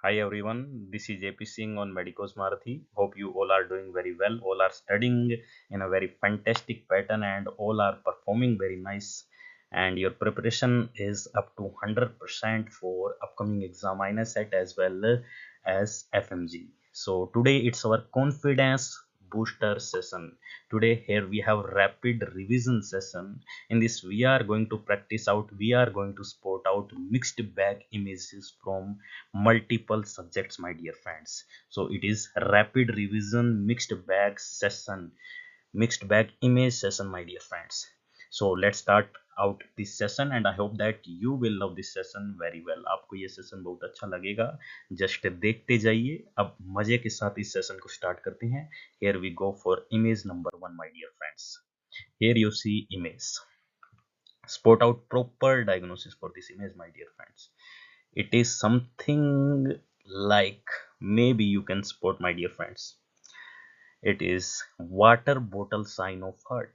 Hi everyone, this is JP Singh on Medicos Marathi. Hope you all are doing very well. All are studying in a very fantastic pattern and all are performing very nice. And your preparation is up to 100% for upcoming exam INET as well as FMG. So today it's our confidence booster session. Today here we have rapid revision session. In this we are going to practice out, we are going to spot out mixed bag images from multiple subjects, my dear friends. So it is rapid revision mixed bag image session, my dear friends. So let's start out this session and I hope that you will love this session very well. आपको ये session बहुत अच्छा लगेगा. Just देखते जाइए. अब मजे के साथ इस सेशन को स्टार्ट करते हैं. Here we go for image number 1, my dear friends. Here you see image. Spot out proper diagnosis for this image, my dear friends. It is something like, maybe you can spot, my dear friends, it is water bottle sign of heart.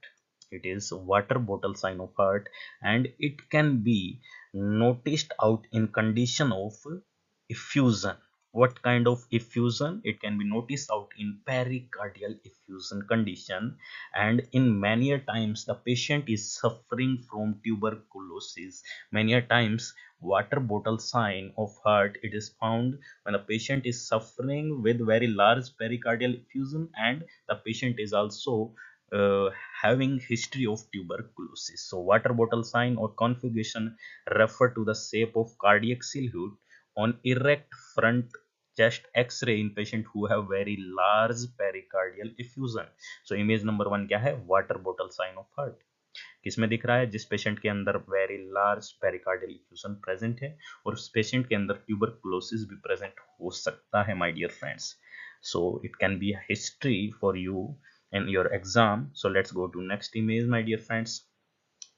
It is water bottle sign of heart, and it can be noticed out in condition of effusion. What kind of effusion? It can be noticed out in pericardial effusion condition, and in many a times the patient is suffering from tuberculosis. Many a times water bottle sign of heart, it is found when a patient is suffering with very large pericardial effusion and the patient is also uh, having history of tuberculosis. So water bottle sign or configuration refer to the shape of cardiac silhouette on erect front chest x-ray in patient who have very large pericardial effusion. So image number 1 क्या है? Water bottle sign of heart. किसमें दिख रहा है? जिस patient के अंदर very large pericardial effusion present है और उस पेशेंट के अंदर ट्यूबरकुलोसिस भी प्रेजेंट हो सकता है, my dear friends. so it can be a history for you in your exam. So let's go to next image, my dear friends.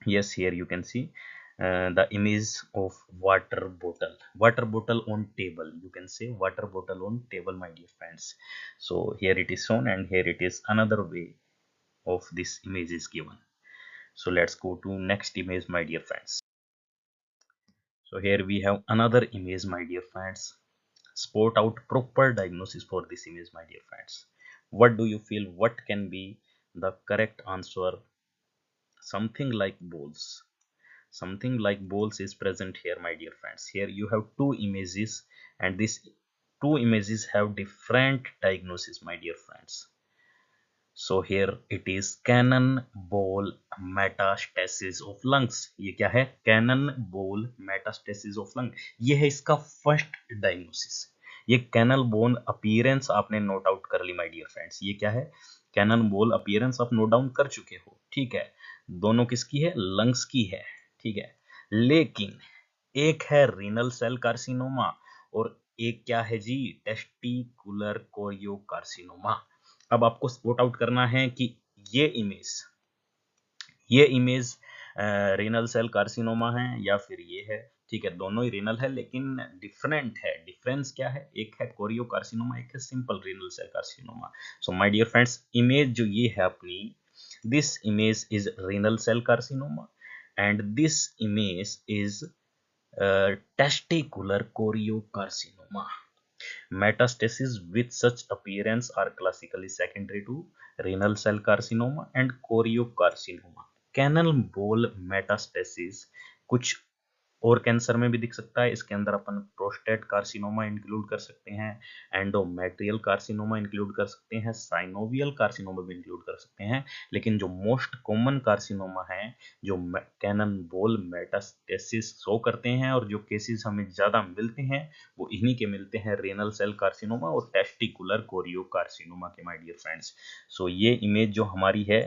Yes, here you can see the image of water bottle on table. You can say water bottle on table, my dear friends. So here it is shown and here it is another way of this image is given. So let's go to next image, my dear friends. So here we have another image, my dear friends. Spot out proper diagnosis for this image, my dear friends. What do you feel? What can be the correct answer? Something like balls. Something like balls is present here, my dear friends. Here you have two images and these two images have different diagnosis, my dear friends. So here it is cannonball metastasis of lungs. ये क्या है? Cannonball metastasis of lung. ये है इसका first diagnosis. ये cannonball appearance आपने note out कर ली, my dear friends. ये क्या है? cannonball अपीयरेंस आप नोट डाउन कर चुके हो. ठीक है. दोनों किसकी है? लंग्स की है. ठीक है. लेकिन एक है रीनल सेल कार्सिनोमा और एक क्या है जी? Testicular chorio carcinoma. अब आपको स्पॉट आउट करना है कि ये इमेज रीनल सेल कार्सिनोमा है या फिर ये है. ठीक है, दोनों ही रीनल है लेकिन डिफरेंट है. डिफरेंस क्या है? एक है कोरियो कार्सिनोमा, एक है simple renal cell carcinoma. So my dear friends, image जो ये है अपनी, this image is renal cell carcinoma and this image is testicular choriocarcinoma. Metastases with such appearance are classically secondary to renal cell carcinoma and choriocarcinoma. Canal ball metastasis कुछ और cancer में भी दिख सकता है. इसके अंदर अपन प्रोस्टेट कार्सिनोमा इंक्लूड कर सकते हैं, एंडोमेट्रियल कार्सिनोमा इंक्लूड कर सकते हैं, साइनोवियल कार्सिनोमा भी इंक्लूड कर सकते हैं. लेकिन जो मोस्ट कॉमन कार्सिनोमा है, जो कैनन बोल मेटास्टेसिस शो करते हैं और जो केसेस हमें ज़्यादा मिलते हैं, वो इन्हीं के मिलते हैं, रेनल सेल कार्सिनोमा और टेस्टिकुलर कोरियो कार्सिनोमा के, माय डियर फ्रेंड्स. सो ये इमेज जो हमारी है,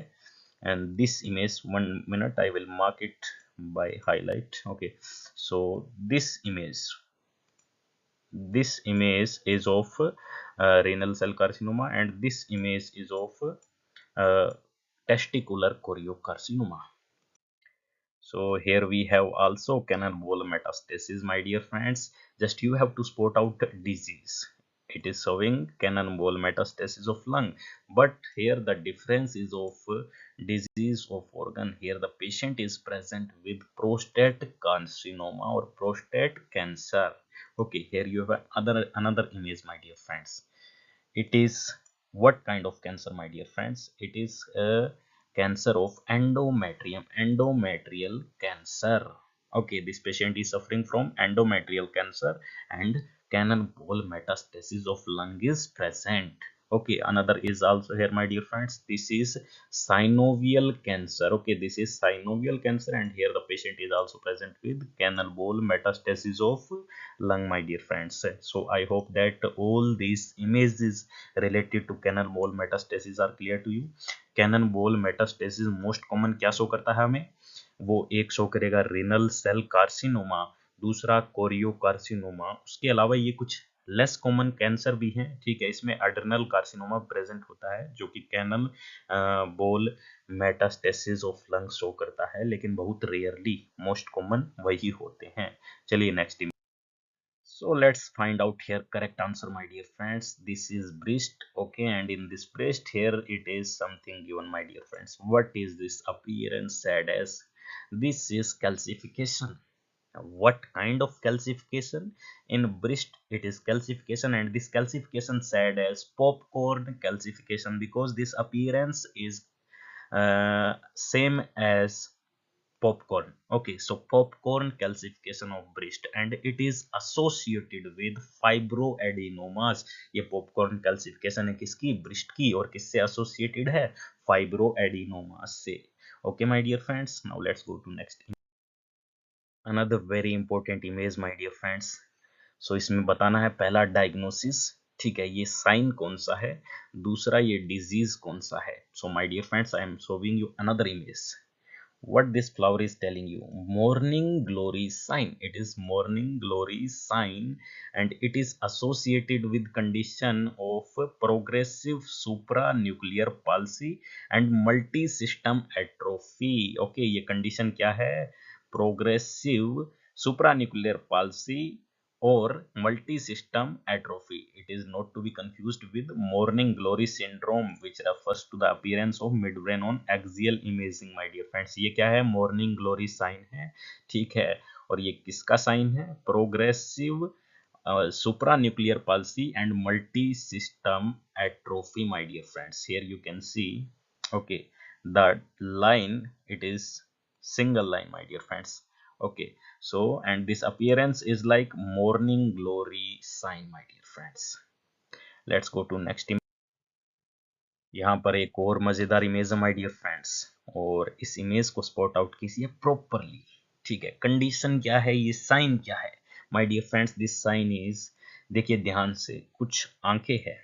and this image, 1 minute I will mark it by highlight. Okay, so this image is of renal cell carcinoma and this image is of uh, testicular choriocarcinoma. So here we have also cannonball metastasis, my dear friends. Just you have to spot out disease. It is showing cannonball metastasis of lung, but here the difference is of disease of organ. Here the patient is present with prostate carcinoma or prostate cancer Okay, here you have another image, my dear friends. It is what kind of cancer, my dear friends? It is a cancer of endometrial cancer. Okay, this patient is suffering from endometrial cancer and cannonball metastasis of lung is present. Okay, another is also here, my dear friends. This is synovial cancer. Okay, this is synovial cancer, and here the patient is also present with cannonball metastasis of lung, my dear friends. So I hope that all these images related to cannonball metastasis are clear to you. cannonball metastasis most common क्या show करता है हमें? वो एक show करेगा renal cell carcinoma, दूसरा chorio carcinoma. उसके अलावा ये कुछ लेस कॉमन कैंसर भी हैं, ठीक है। इसमें अड्रेनल कार्सिनोमा प्रेजेंट होता है जो कि कैनल बोल मेटास्टेसिस ऑफ लंग शो करता है, लेकिन बहुत रेयरली, मोस्ट कॉमन वही होते हैं। चलिए next. So let's find out here correct answer, my dear friends. This is breast, okay, and in this breast here it is something given, my dear friends. What is this appearance said as? This is calcification. What kind of calcification? In breast it is calcification, and this calcification said as popcorn calcification because this appearance is same as popcorn. Okay, so popcorn calcification of breast, and it is associated with fibroadenomas. ये popcorn calcification है किसकी? breast की। और किससे associated है? fibroadenomas से। Okay, my dear friends, now let's go to next. Another very important image, my dear friends. So इसमें बताना है पहला डायग्नोसिस, ठीक है, ये साइन कौन सा है, दूसरा ये डिजीज कौन सा है। So my dear friends, I am showing you another image. What this flower is telling you? Morning glory sign. It is morning glory sign, and it is associated with condition of progressive supranuclear palsy and multi-system atrophy. Okay, ये condition क्या है? Progressive supranuclear palsy or multi-system atrophy. It is not to be confused with morning glory syndrome, which refers to the appearance of midbrain on axial imaging, my dear friends. ये क्या है? morning glory sign है, ठीक है। और ये किसका sign है? Progressive supranuclear palsy and multi-system atrophy, my dear friends. Here you can see, okay, that line, it is single line, my dear friends. Okay, so and this appearance is like morning glory sign, my dear friends. Let's go to next image. यहाँ पर एक और मजेदार image है, my dear friends, और इस image को spot out कीजिए प्रॉपरली, ठीक है। कंडीशन क्या है, ये साइन क्या है, my dear friends? This sign is, देखिए ध्यान से, कुछ आंखें हैं।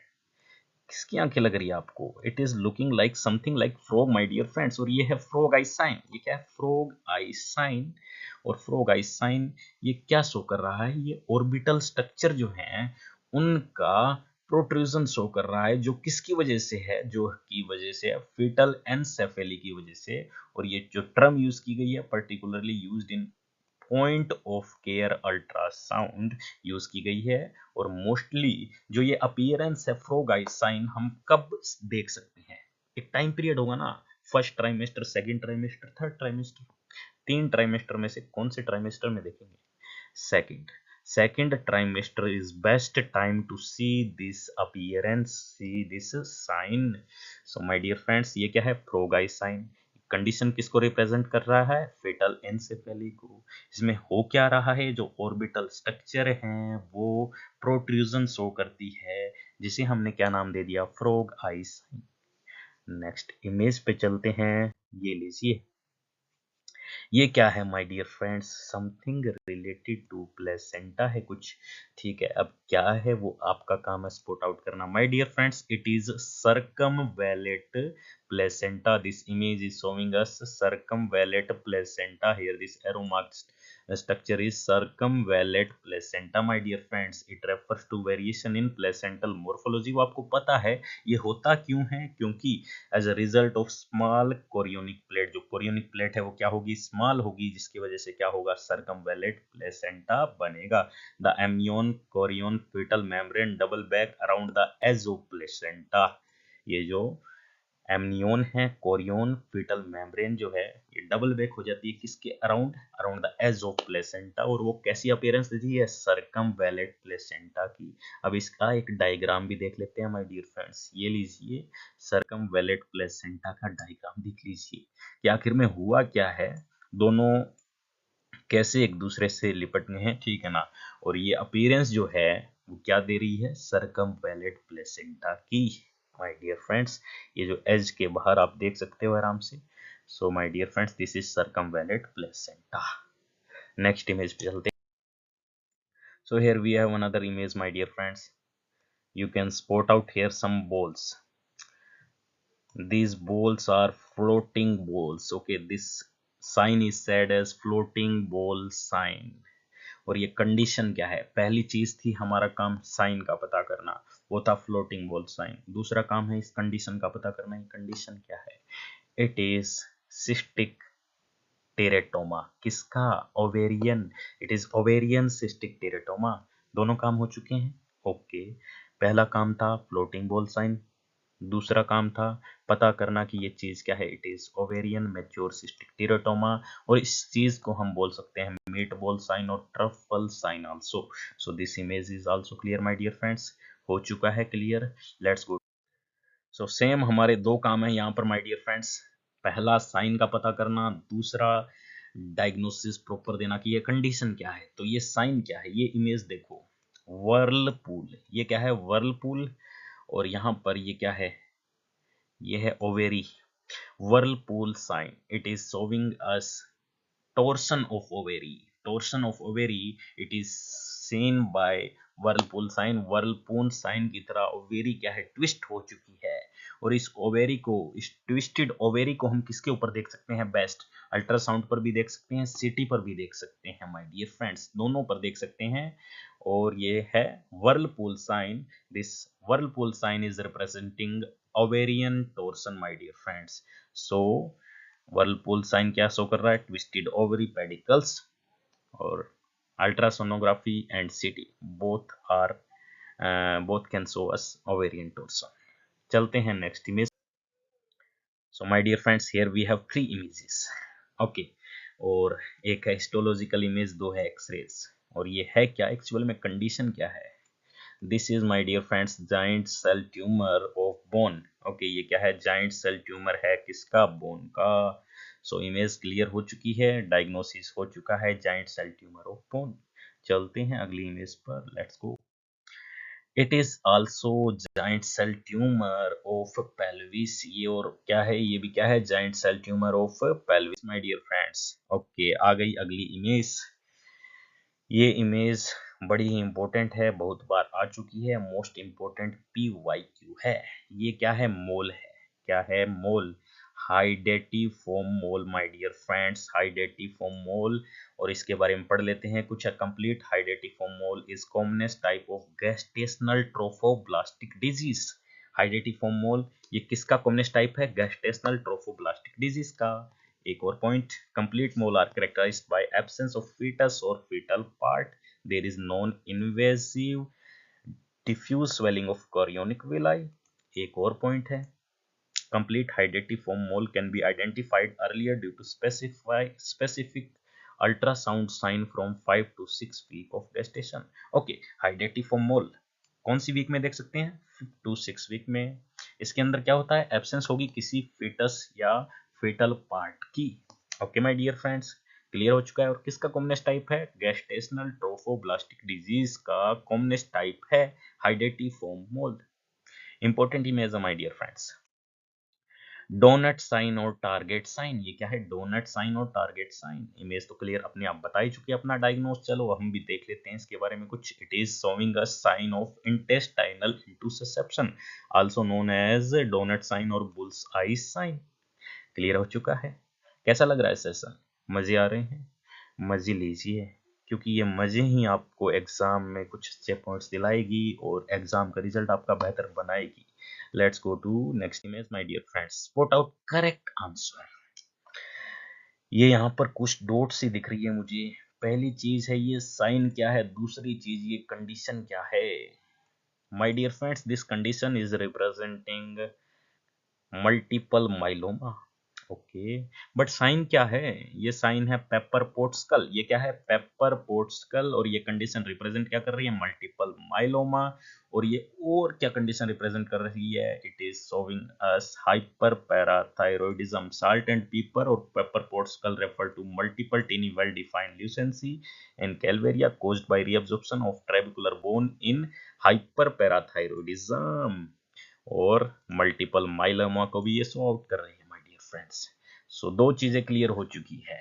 किसकी आंखें लग रही है आपको? It is looking like something like frog, my dear friends, और ये है फ्रॉग आई साइन। ये क्या है? Frog eye sign. और फ्रॉग आई साइन ये क्या शो कर रहा है? ये ऑर्बिटल स्ट्रक्चर जो है उनका प्रोट्रूजन शो कर रहा है, जो किसकी वजह से है? जो की वजह से फीटल एनसेफेली की वजह से। और ये जो टर्म यूज की गई है, particularly used in point of care ultrasound use की गई है। और मोस्टली जो ये अपीयरेंस है फ्रॉग आई साइन, हम कब देख सकते हैं? एक टाइम पीरियड होगा ना, first trimester, second trimester, third trimester. तीन ट्राइमेस्टर में से कौन से ट्राइमेस्टर में देखेंगे? Second trimester is best time to see this appearance, see this sign. So my dear friends, ये क्या है? Frog eye sign. कंडीशन किसको रिप्रेजेंट कर रहा है? फेटल एनसेफेली को। इसमें हो क्या रहा है? जो ऑर्बिटल स्ट्रक्चर है वो प्रोट्रूजन शो करती है, जिसे हमने क्या नाम दे दिया? Frog eye sign. Next image पे चलते हैं। ये लीजिए, ये क्या है my dear friends? Something related to placenta है कुछ, ठीक है। अब क्या है वो आपका काम है स्पॉट आउट करना, my dear friends. It is circumvallate placenta. This image is showing us circumvallate placenta. Here this arrow marks structure is circumvallate placenta, my dear friends. It refers to variation in placental morphology. वो आपको पता है ये होता क्यों है? क्योंकि as a result of small chorionic plate, जो कोरियोनिक प्लेट है वो क्या होगी? स्मॉल होगी, जिसकी वजह से क्या होगा? सर्कमवैलेट प्लेसेंटा बनेगा। The amnion chorion fetal membrane double back around the edge of placenta. ये जो एमनियोन है, कोरियोन, फीटल मेम्ब्रेन जो है ये डबल वेक हो जाती है किसके around, around the edge of placenta, और वो कैसी अपीयरेंस देती है, सर्कमवैलेट प्लेसेंटा की। अब इसका एक डायग्राम भी देख लेते हैं माय डियर फ्रेंड्स, ये लीजिए सर्कमवैलेट प्लेसेंटा का डायग्राम देख लीजिए कि आखिर में हुआ क्या है, दोनों कैसे एक दूसरे से लिपटने हैं, ठीक है ना। और ये अपीयरेंस जो है वो क्या दे रही है, सर्कमवैलेट प्लेसेंटा की माय डियर फ्रेंड्स। ये जो एज के बाहर आप देख सकते हो आराम से। So my dear friends this is circumvallate placenta. Next image पे चलते हैं। So here we have another image my dear friends, you can spot out here some balls. These balls are floating balls. Okay, this sign is said as floating ball sign. और ये condition क्या है, पहली चीज थी हमारा काम sign का पता करना, वो था फ्लोटिंग बॉल साइन। दूसरा काम है इस कंडीशन का पता करना, ये कंडीशन क्या है, इट इज सिस्टिक टेरेटोमा। किसका, ovarian, it is ovarian cystic teratoma. दोनों काम हो चुके हैं। ओके, पहला काम था फ्लोटिंग बॉल साइन, दूसरा काम था पता करना कि ये चीज क्या है, it is ovarian mature cystic teratoma. और इस चीज को हम बोल सकते हैं मीट बॉल साइन और truffle sign also. So this image is also clear my dear friends, हो चुका है clear. Let's go. So same हमारे दो काम है यहाँ पर माय डियर फ्रेंड्स, पहला साइन का पता करना, दूसरा डायग्नोसिस प्रॉपर देना कि ये कंडीशन क्या है। तो ये साइन क्या है, ये इमेज देखो, वर्लपूल, ये क्या है, वर्लपूल। और यहाँ पर ये क्या है, ये है ovary, whirlpool sign, it is showing us torsion of ovary, torsion of ovary, it is seen by whirlpool sign। whirlpool sign की तरह ओवेरी क्या है, ट्विस्ट हो चुकी है। और इस ओवेरी को, इस ट्विस्टेड ओवेरी को हम किसके ऊपर देख सकते हैं, बेस्ट अल्ट्रासाउंड पर भी देख सकते हैं, सीटी पर भी देख सकते हैं माय डियर फ्रेंड्स, दोनों पर देख सकते हैं। और ये है whirlpool sign, this whirlpool sign is representing ovarian torsion my dear friends। so whirlpool sign क्या शो कर रहा है, ट्विस्टेड ओवरी पेडिकल्स। और ultrasonography and CT both are, both can show us ovarian torsion. चलते हैं next image. So my dear friends here we have three images. Okay, और एक है हिस्टोलॉजिकल इमेज, दो है एक्सरेज। और ये है क्या, एक्चुअल में कंडीशन क्या है, this is my dear friends giant cell tumour of bone. Okay, ये क्या है, जाइंट सेल ट्यूमर है किसका, बोन का। सो इमेज क्लियर हो चुकी है, डायग्नोसिस हो चुका है, giant cell tumour of bone. चलते हैं अगली इमेज पर, let's go. It is also giant cell tumour of pelvis. ये और क्या है, ये भी क्या है, giant cell tumour of pelvis my dear friends. Okay, आ गई अगली इमेज। ये इमेज बड़ी ही इंपॉर्टेंट है, बहुत बार आ चुकी है, मोस्ट इंपॉर्टेंट PYQ है। ये क्या है, मोल है, क्या है, mole, hydatidiform mole my dear friends, hydatidiform mole. और इसके बारे में पढ़ लेते हैं कुछ। Complete hydatidiform mole is commonest type of gestational trophoblastic disease. Hydatidiform mole ये किसका कॉमनेस्ट टाइप है, गैस्टेशनल ट्रोफोब्लास्टिक डिजीज का। एक और point, complete mole are characterised by absence of foetus और foetal part, there is non invasive diffuse swelling of chorionic villi. एक और point है, complete hydatiform mole can be identified earlier due to specific ultrasound sign from 5 to 6 week of gestation। okay, hydatiform mole कौन सी week में देख सकते हैं, 5 to 6 week में। इसके अंदर क्या होता है, एब्सेंस होगी किसी फीटस या फीटल पार्ट की। Okay my dear friends, clear हो चुका है। और किसका कॉमनेस्ट टाइप है, गैस्टेशनल ट्रोफोब्लास्टिक डिजीज का कॉमनेस्ट टाइप है हाइडेटिफोम मोल। इंपॉर्टेंट इमेज है my dear friends. Doughnut sign और टारगेट साइन, ये क्या है, डोनट साइन और टारगेट साइन। इमेज तो क्लियर अपने आप बता ही चुकी है अपना डायग्नोस, चलो हम भी देख लेते हैं इसके बारे में कुछ। It is showing a sign of intestinal intussusception, also known as doughnut sign और बुल्स आई साइन। क्लियर हो चुका है। कैसा लग रहा है सेशन, मजे आ रहे हैं, मजे लीजिए, क्योंकि ये मजे ही आपको एग्जाम में कुछ अच्छे पॉइंट्स दिलाएगी और एग्जाम का रिजल्ट आपका बेहतर बनाएगी। Let's go to next image my dear friends, spot out correct answer. ये यहाँ पर कुछ डॉट सी दिख रही है मुझे। पहली चीज है ये साइन क्या है, दूसरी चीज ये कंडीशन क्या है। My dear friends this condition is representing multiple myeloma. Okay, but sign क्या है? ये साइन है पेपर पोट स्कल। ये क्या है? Pepper pot skull. और ये कंडीशन रिप्रेजेंट क्या कर रही है? Multiple myeloma. और ये और क्या कंडीशन रिप्रेजेंट कर रही है? It is showing us hyperparathyroidism. Salt and pepper और pepper pot skull refer to multiple tiny well defined lucency in calvaria caused by reabsorption of trabecular bone in hyperparathyroidism। और multiple myeloma को भी ये solve out कर रही है my dear friends. सो दो चीजें क्लियर हो चुकी है,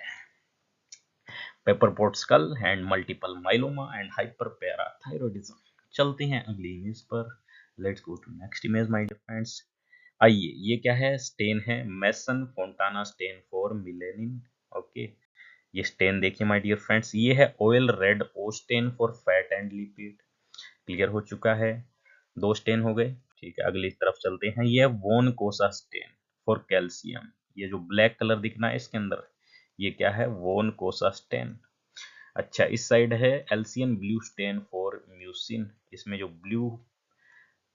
pepper pot skull and multiple myeloma and hyperparathyroidism. चलते हैं अगली इमेज पर। Let's go to next image my dear friends. आइए, ये क्या है? स्टेन है, Masson Fontana stain for melanin. Okay, ये स्टेन देखिए माय डियर फ्रेंड्स, ये है oil red O stain for fat and lipid. Clear हो चुका है, दो स्टेन हो गए। ठीक है, अगली तरफ चलते हैं। ये वोन कोसा स्टेन फॉर कैल्शियम। ये जो ब्लैक कलर दिखना है इसके अंदर, ये क्या है? वोन कोसा स्टेन। अच्छा, इस साइड है alcian blue stand for mucin. इसमें जो ब्लू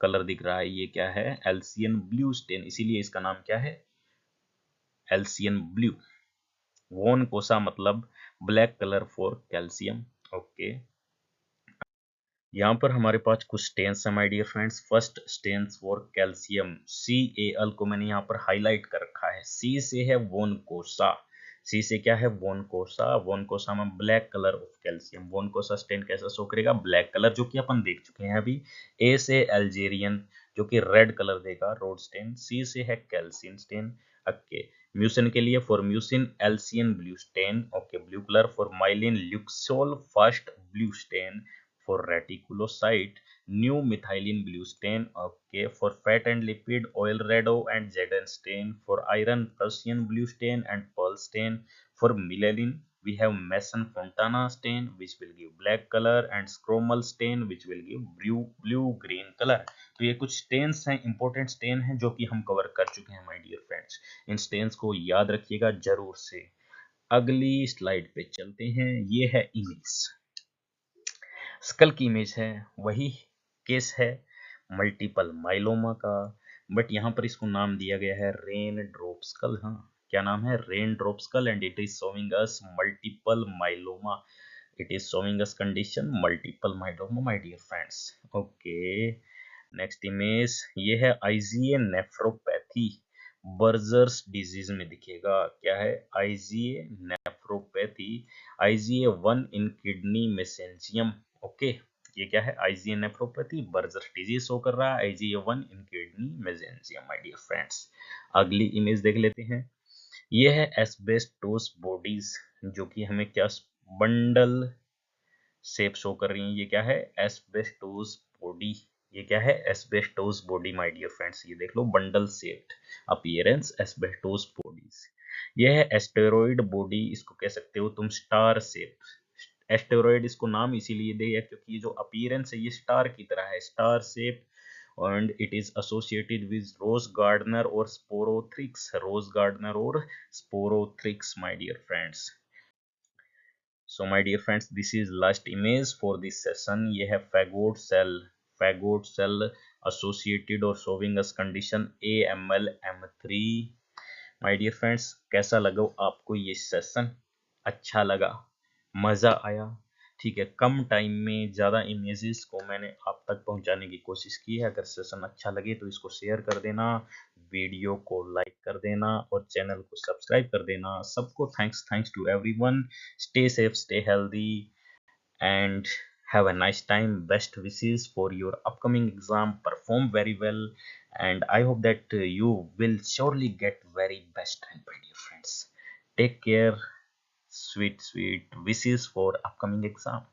कलर दिख रहा है ये क्या है? एल्सियन ब्लू स्टेन, इसीलिए इसका नाम क्या है? Alcian blue. वोन कोसा मतलब black colour for calcium. Okay, यहाँ पर हमारे पास कुछ स्टेन्स है my dear friends. First stains for calcium, CAl को मैंने यहाँ पर हाईलाइट कर रखा है। सी से है वोनकोसा। सी से क्या है? वोनकोसा। वोनकोसा में black colour of calcium. Von Kossa stain कैसा शो करेगा? ब्लैक कलर, जो कि अपन देख चुके हैं अभी। ए से एल्जेरियन, जो कि रेड कलर देगा, रोड स्टेन। सी से है कैल्सियन स्टेन। ओके, म्यूसिन के लिए for mucin alcian blue stain. Okay, blue colour for myelin luxol fast blue stain for reticulocyte, new methylene blue stain. Okay, for fat and lipid, oil red O and Zn stain. For iron, Prussian blue stain and pearl stain. For myelin, we have Mason Fontana stain, which will give black color, and Scromal stain, which will give blue green color. तो ये कुछ stains हैं, important stand हैं, जो कि हम cover कर चुके हैं माय डियर फ्रेंड्स। इन स्टेन्स को याद रखिएगा जरूर से। अगली स्लाइड पे चलते हैं। ये है इमेज, स्कल की इमेज है। वही केस है मल्टीपल माइलोमा का, बट यहाँ पर इसको नाम दिया गया है रेन ड्रॉप स्कल। हाँ, क्या नाम है? Rain drop skull. And it is showing us multiple myeloma. It is showing us condition multiple myeloma my dear friends. Okay, next image, ये है आईजीए नेफ्रोपैथी। बर्जर्स डिजीज में दिखेगा। क्या है? IgA nephropathy. IgA1 in kidney mesangium. Okay, ये क्या है? IgA nephropathy, Berger disease show कर रहा है, IgA1 in kidney mesangium my dear friends. अगली इमेज देख लेते हैं। ये है एस्बेस्टोस बॉडीज, जो कि हमें क्या बंडल शेप शो कर रही है। ये क्या है? Asbestos body. ये क्या है? Asbestos body my dear friends. ये देख लो, bundle shaped appearance, asbestos bodies. ये है एस्टेरॉइड बॉडी, इसको कह सकते हो तुम स्टार शेप। एस्टेरॉइड इसको नाम इसीलिए दिया क्योंकि ये जो अपीयरेंस है ये स्टार की तरह है, star shape. and it is associated with rose gardener or sporothrix, rose gardener or sporothrix my dear friends. So my dear friends, this is last image for this session. ये है fagot cell associated or showing us condition AML-M3। my dear friends, कैसा लगा आपको ये session? अच्छा लगा? मजा आया? ठीक है, कम टाइम में ज़्यादा इमेजेस को मैंने आप तक पहुंचाने की कोशिश की है। अगर सेशन अच्छा लगे तो इसको शेयर कर देना, वीडियो को लाइक कर देना और चैनल को सब्सक्राइब कर देना। सबको thanks to everyone. Stay safe, stay healthy and have a nice time. Best wishes for your upcoming exam. Perform very well, and I hope that you will surely get very best rank, my dear friends. Take care. Sweet wishes for upcoming exam.